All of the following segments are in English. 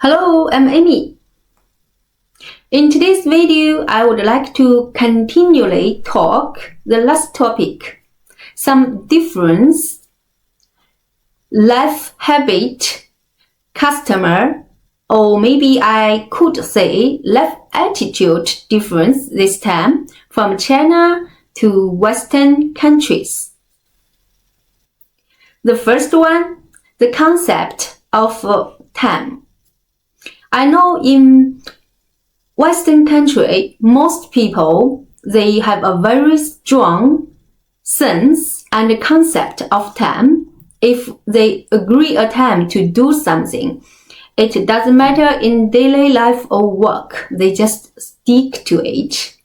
Hello, I'm Amy. In today's video, I would like to continually talk the last topic, some difference, life habit, customer, or maybe I could say life attitude difference this time from China to Western countries. The first one, the concept of time. I know in Western country, most people, they have a very strong sense and concept of time. If they agree a time to do something, it doesn't matter in daily life or work, they just stick to it.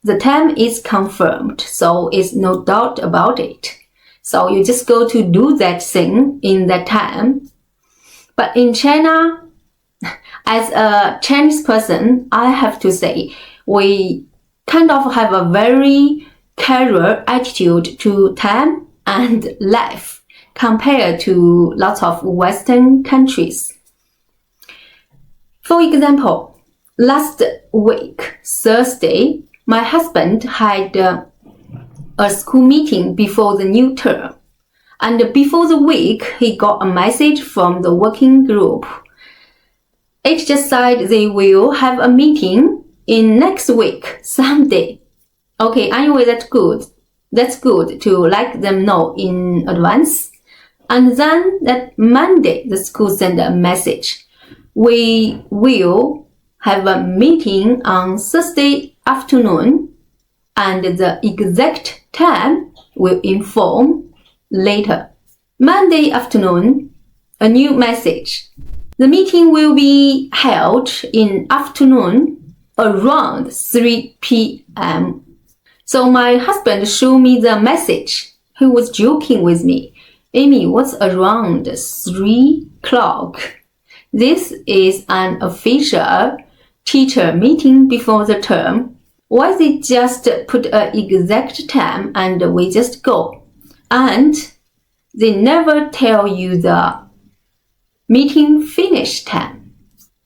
The time is confirmed, so it's no doubt about it. So you just go to do that thing in that time. But in China, as a Chinese person, I have to say, we kind of have a very casual attitude to time and life compared to lots of Western countries. For example, last week, Thursday, my husband had a school meeting before the new term. And before the week, he got a message from the working group. It just said they will have a meeting in next week, someday. Okay, anyway, that's good. That's good to let them know in advance. And then that Monday, the school sent a message. We will have a meeting on Thursday afternoon, and the exact time will inform later. Monday afternoon, a new message. The meeting will be held in afternoon around 3 p.m. So my husband showed me the message. He was joking with me. Amy, what's around 3 o'clock? This is an official teacher meeting before the term. Why they just put an exact time and we just go? And they never tell you the meeting finish time.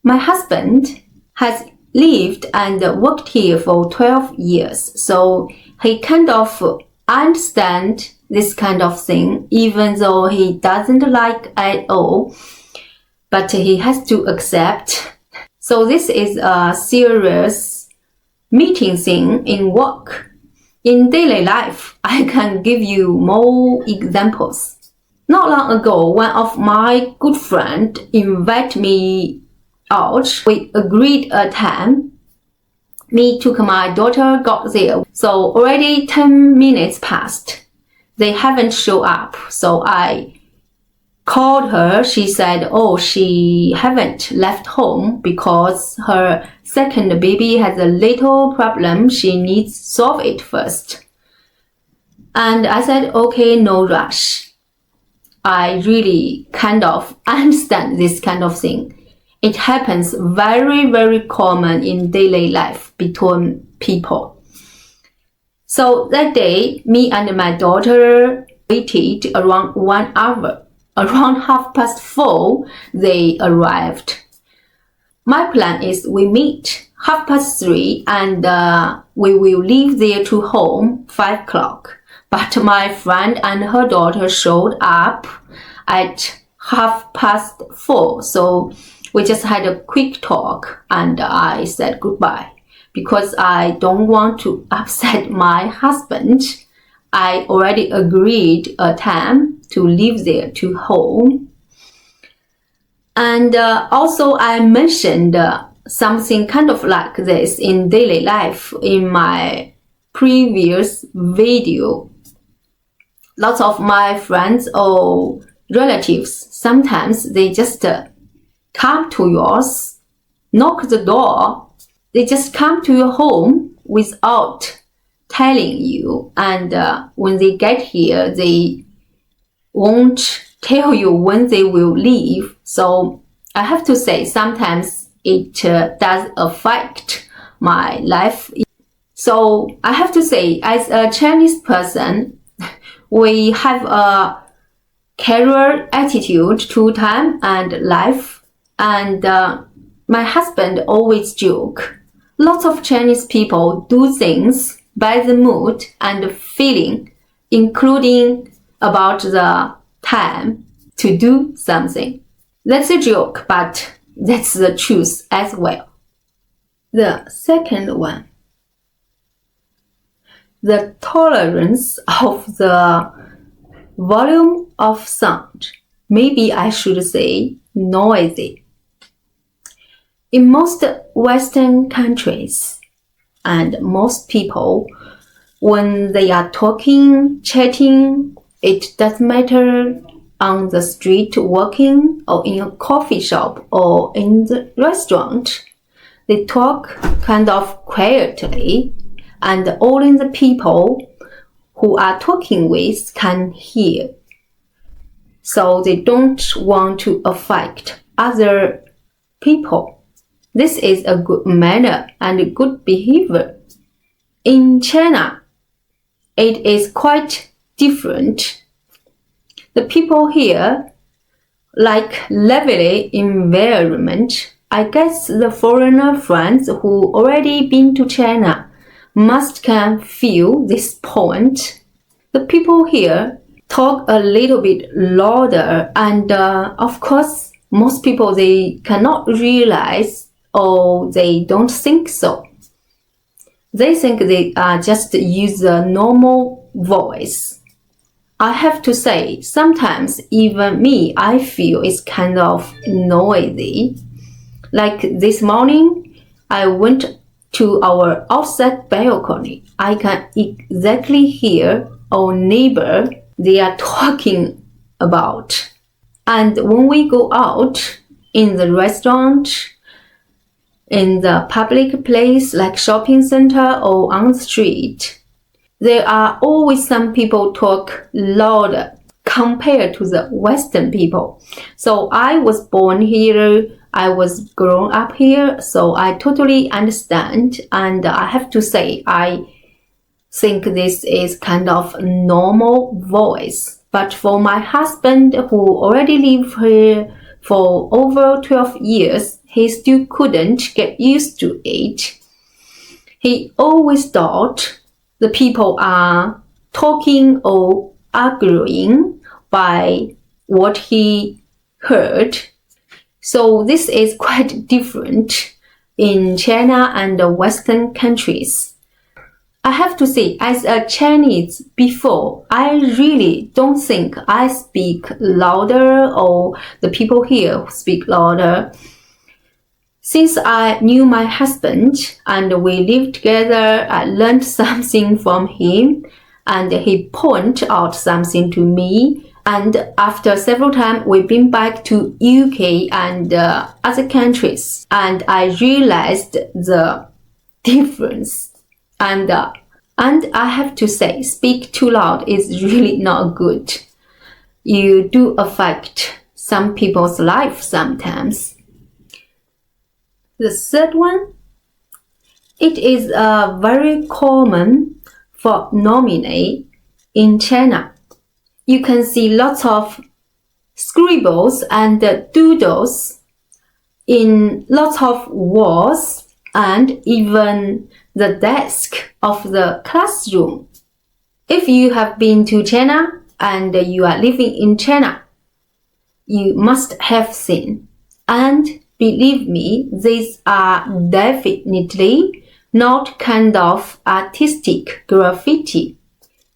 My husband has lived and worked here for 12 years, so he kind of understands this kind of thing, even though he doesn't like at all, but he has to accept. So this is a serious meeting thing in work. In daily life, I can give you more examples. Not long ago, one of my good friends invited me out. We agreed a time. Me took my daughter, got there. So already 10 minutes passed. They haven't shown up. So I called her. She said, she haven't left home because her second baby has a little problem. She needs to solve it first. And I said, okay, no rush. I really kind of understand this kind of thing. It happens very, very common in daily life between people. So that day, me and my daughter waited around 1 hour. Around 4:30, they arrived. My plan is we meet 3:30 and we will leave there to home 5 o'clock. But my friend and her daughter showed up at 4:30. So we just had a quick talk and I said goodbye because I don't want to upset my husband. I already agreed a time to leave there to home. And also I mentioned something kind of like this in daily life in my previous video. Lots of my friends or relatives, sometimes they just come to yours, knock the door. They just come to your home without telling you. And when they get here, they won't tell you when they will leave. So I have to say, sometimes it does affect my life. So I have to say, as a Chinese person, we have a casual attitude to time and life, and My husband always joke. Lots of Chinese people do things by the mood and feeling, including about the time to do something. That's a joke, but that's the truth as well. The second one. The tolerance of the volume of sound. Maybe I should say noisy. In most Western countries, and most people, when they are talking, chatting, it doesn't matter on the street walking or in a coffee shop or in the restaurant. They talk kind of quietly, and only the people who are talking with can hear. So they don't want to affect other people. This is a good manner and a good behavior. In China, it is quite different. The people here like lively environment. I guess the foreigner friends who already been to China must can feel this point. The people here talk a little bit louder, and of course, most people they cannot realize or they don't think so. They think they just use a normal voice. I have to say, sometimes even me, I feel it's kind of noisy. Like this morning, I went to our outside balcony. I can exactly hear our neighbor they are talking about. And when we go out in the restaurant, in the public place like shopping center or on the street, there are always some people talk louder compared to the Western people. So I was born here, I was grown up here, so I totally understand. And I have to say, I think this is kind of normal voice. But for my husband, who already lived here for over 12 years, he still couldn't get used to it. He always thought the people are talking or arguing by what he heard. So this is quite different in China and the Western countries. I have to say, as a Chinese before, I really don't think I speak louder or the people here speak louder. Since I knew my husband and we lived together, I learned something from him and he pointed out something to me. And after several times, we've been back to UK and other countries. And I realized the difference. And I have to say, speak too loud is really not good. You do affect some people's life sometimes. The third one, it is very common for nominate in China. You can see lots of scribbles and doodles in lots of walls and even the desk of the classroom. If you have been to China and you are living in China, you must have seen. And believe me, these are definitely not kind of artistic graffiti.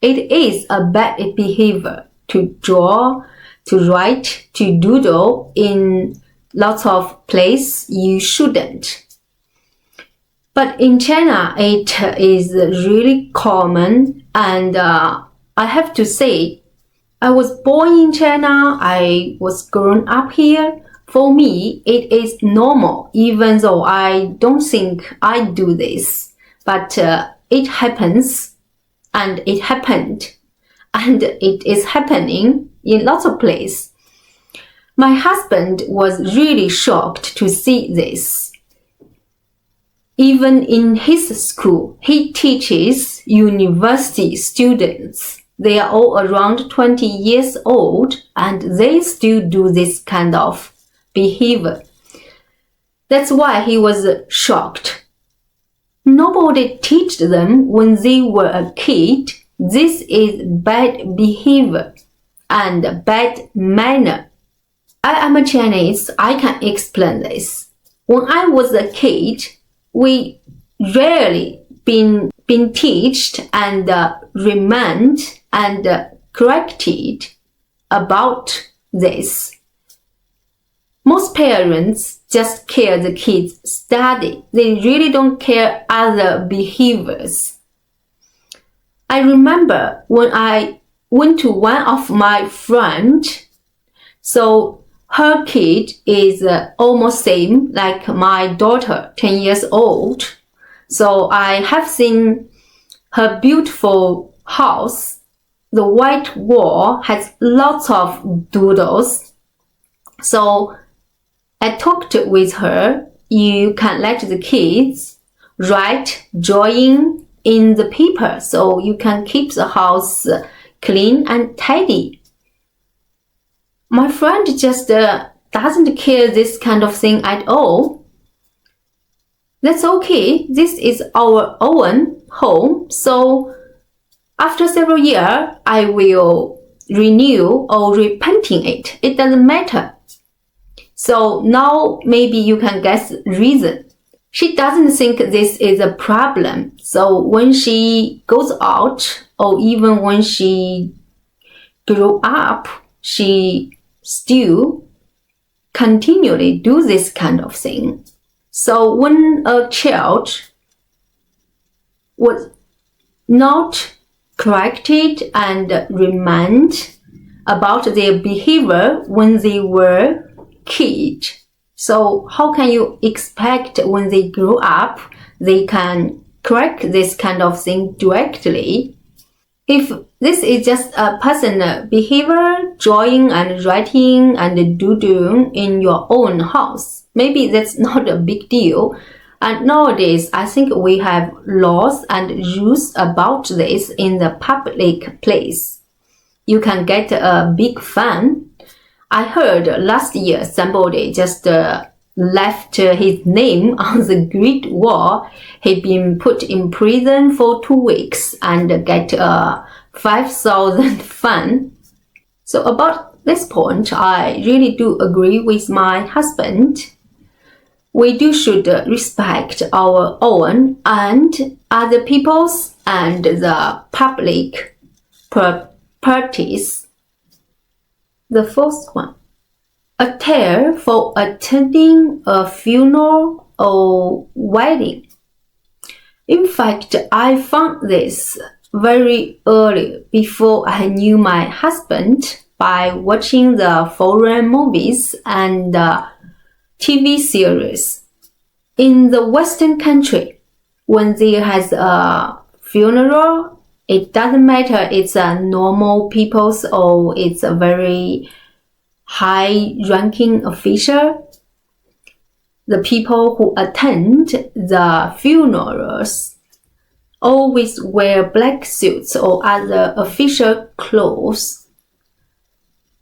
It is a bad behavior to draw, to write, to doodle in lots of places you shouldn't. But in China, it is really common, and I have to say, I was born in China, I was grown up here. For me, it is normal, even though I don't think I do this. But it happens. And it happened, and it is happening in lots of places. My husband was really shocked to see this. Even in his school, he teaches university students. They are all around 20 years old, and they still do this kind of behavior. That's why he was shocked. Nobody taught them when they were a kid this is bad behavior and bad manner. I am a Chinese, I can explain this. When I was a kid, we rarely been taught and reminded and corrected about this. Most parents just care the kids' study. They really don't care other behaviors. I remember when I went to one of my friends, so her kid is almost same like my daughter, 10 years old. So I have seen her beautiful house. The white wall has lots of doodles. So I talked with her. You can let the kids write drawing in the paper so you can keep the house clean and tidy. My friend just doesn't care this kind of thing at all. That's okay. This is our own home. So after several years, I will renew or repainting it. It doesn't matter. So now maybe you can guess the reason. She doesn't think this is a problem. So when she goes out or even when she grew up, she still continually do this kind of thing. So when a child was not corrected and reminded about their behavior when they were kid, so how can you expect when they grow up they can correct this kind of thing directly? If this is just a personal behavior, drawing and writing and doodling in your own house, maybe that's not a big deal. And nowadays, I think we have laws and rules about this in the public place. You can get a big fine. I heard last year somebody just left his name on the Great Wall. He'd been put in prison for 2 weeks and get a 5,000 fine. So about this point, I really do agree with my husband. We should respect our own and other people's and the public properties. The fourth one, a tale for attending a funeral or wedding. In fact, I found this very early before I knew my husband by watching the foreign movies and TV series. In the Western country, when there has a funeral, it doesn't matter it's a normal people's or it's a very high-ranking official. The people who attend the funerals always wear black suits or other official clothes.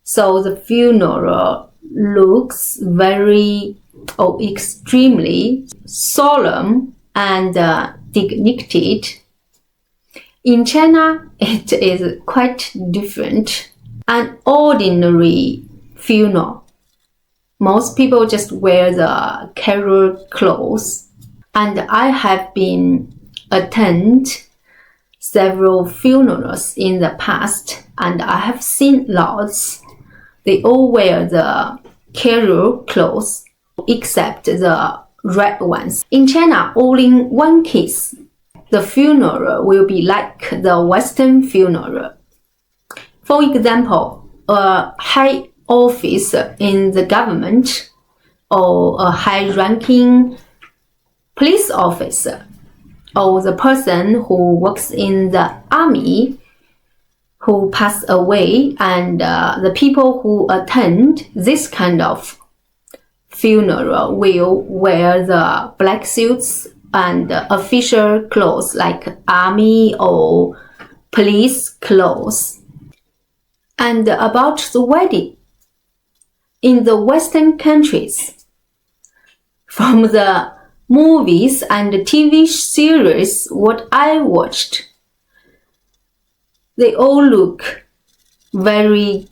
So the funeral looks very or extremely solemn and dignified. In China, it is quite different. An ordinary funeral, most people just wear the carol clothes. And I have been attend several funerals in the past, and I have seen lots. They all wear the carol clothes, except the red ones. In China, only in one case, the funeral will be like the Western funeral. For example, a high officer in the government or a high-ranking police officer or the person who works in the army who passed away, and the people who attend this kind of funeral will wear the black suits and official clothes like army or police clothes. And about the wedding, in the Western countries, from the movies and the TV series what I watched. They all look very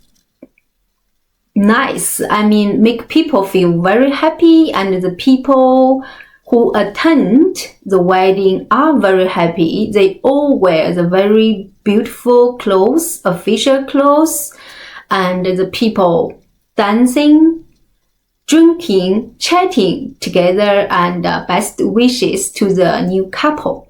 nice. I mean, make people feel very happy, and the people who attend the wedding are very happy. They all wear the very beautiful clothes, official clothes, and the people dancing, drinking, chatting together, and best wishes to the new couple.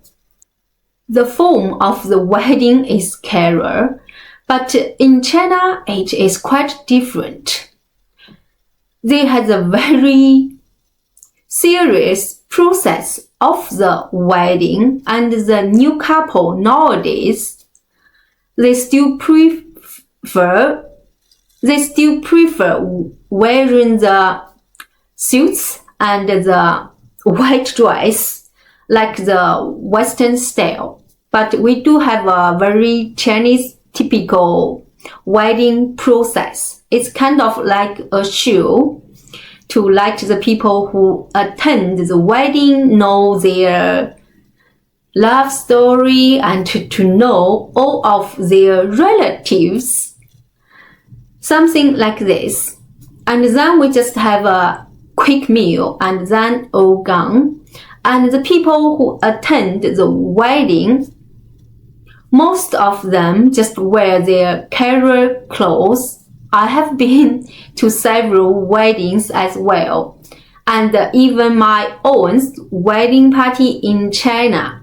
The form of the wedding is carol, but in China it is quite different. They had a very serious process of the wedding, and the new couple nowadays, they still prefer wearing the suits and the white dress like the Western style. But we do have a very Chinese typical wedding process. It's kind of like a show to let the people who attend the wedding know their love story and to know all of their relatives. Something like this. And then we just have a quick meal and then all gone. And the people who attend the wedding, most of them just wear their carol clothes. I have been to several weddings as well, and even my own wedding party in China.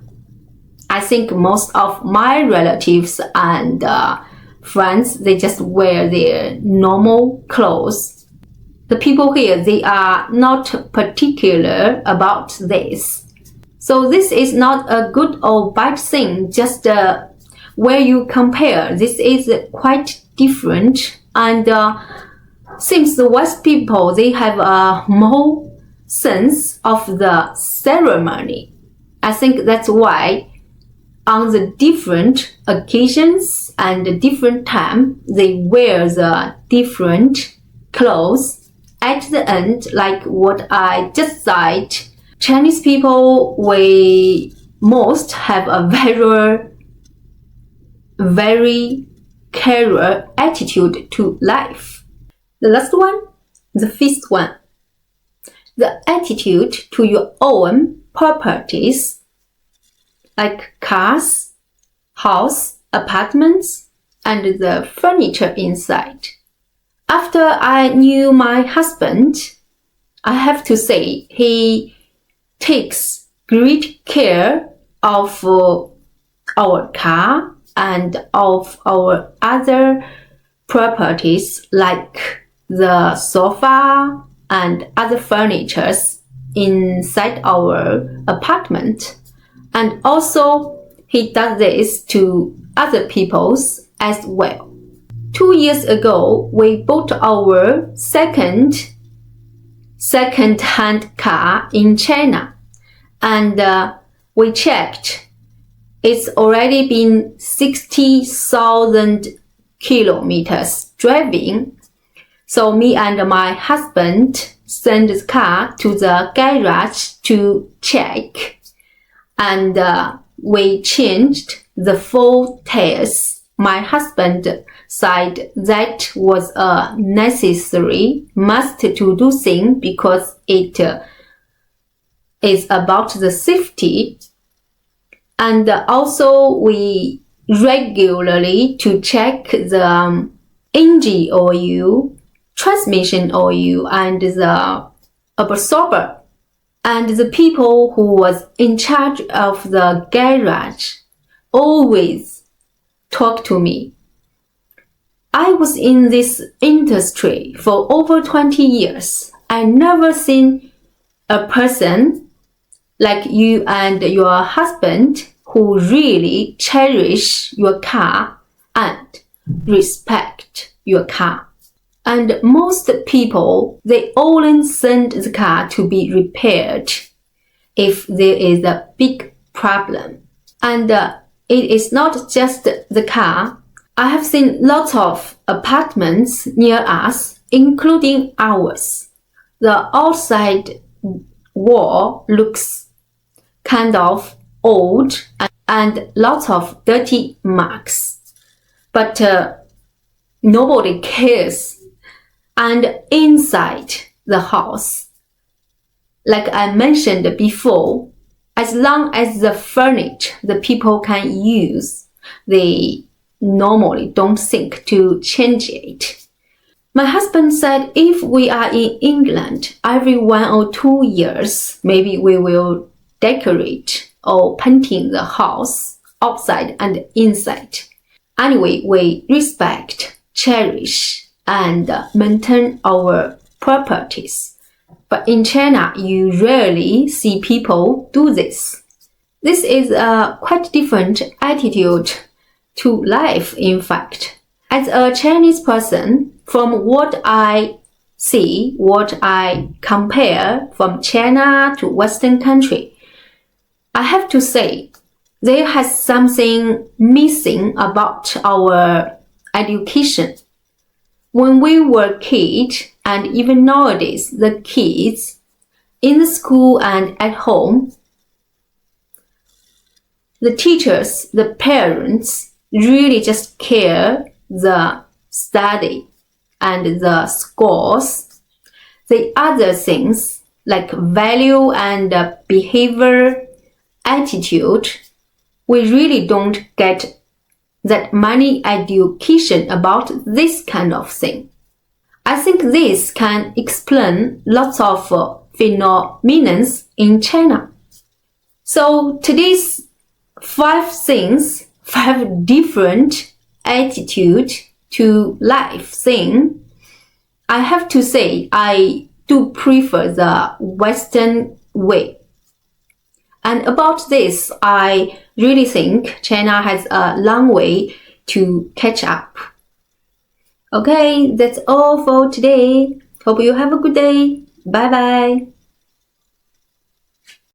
I think most of my relatives and friends, they just wear their normal clothes. The people here, they are not particular about this. So this is not a good or bad thing, just where you compare. This is quite different. And since the West people, they have a more sense of the ceremony. I think that's why on the different occasions and the different time, they wear the different clothes. At the end, like what I just said, Chinese people, we most have a very careful attitude to life. The last one, the fifth one, the attitude to your own properties, like cars, house, apartments, and the furniture inside. After I knew my husband, I have to say he takes great care of our car and of our other properties like the sofa and other furnitures inside our apartment. And also he does this to other people's as well. 2 years ago, we bought our second-hand car in China, and we checked. It's already been 60,000 kilometers driving. So me and my husband sent the car to the garage to check, and we changed the 4 tires. My husband said that was a necessary must to do thing because it is about the safety. And also we regularly to check the engine oil, transmission oil, and the absorber. And the people who was in charge of the garage always talk to me. I was in this industry for over 20 years. I never seen a person like you and your husband who really cherish your car and respect your car. And most people, they only send the car to be repaired if there is a big problem. And it is not just the car. I have seen lots of apartments near us, including ours. The outside wall looks kind of old and lots of dirty marks. But nobody cares. And inside the house, like I mentioned before, as long as the furniture the people can use, they normally don't think to change it. My husband said if we are in England, every 1 or 2 years, maybe we will decorate or painting the house outside and inside. Anyway, we respect, cherish, and maintain our properties. But in China, you rarely see people do this. This is a quite different attitude to life, in fact. As a Chinese person, from what I see, what I compare from China to Western country, I have to say there has something missing about our education. When we were kids, and even nowadays, the kids in the school and at home, the teachers, the parents really just care the study and the scores. The other things like value and behavior, attitude, we really don't get that many education about this kind of thing. I think this can explain lots of phenomena in China. So today's 5 different attitude to life thing, I have to say I do prefer the Western way. And about this, I really think China has a long way to catch up. Okay, that's all for today. Hope you have a good day. Bye bye.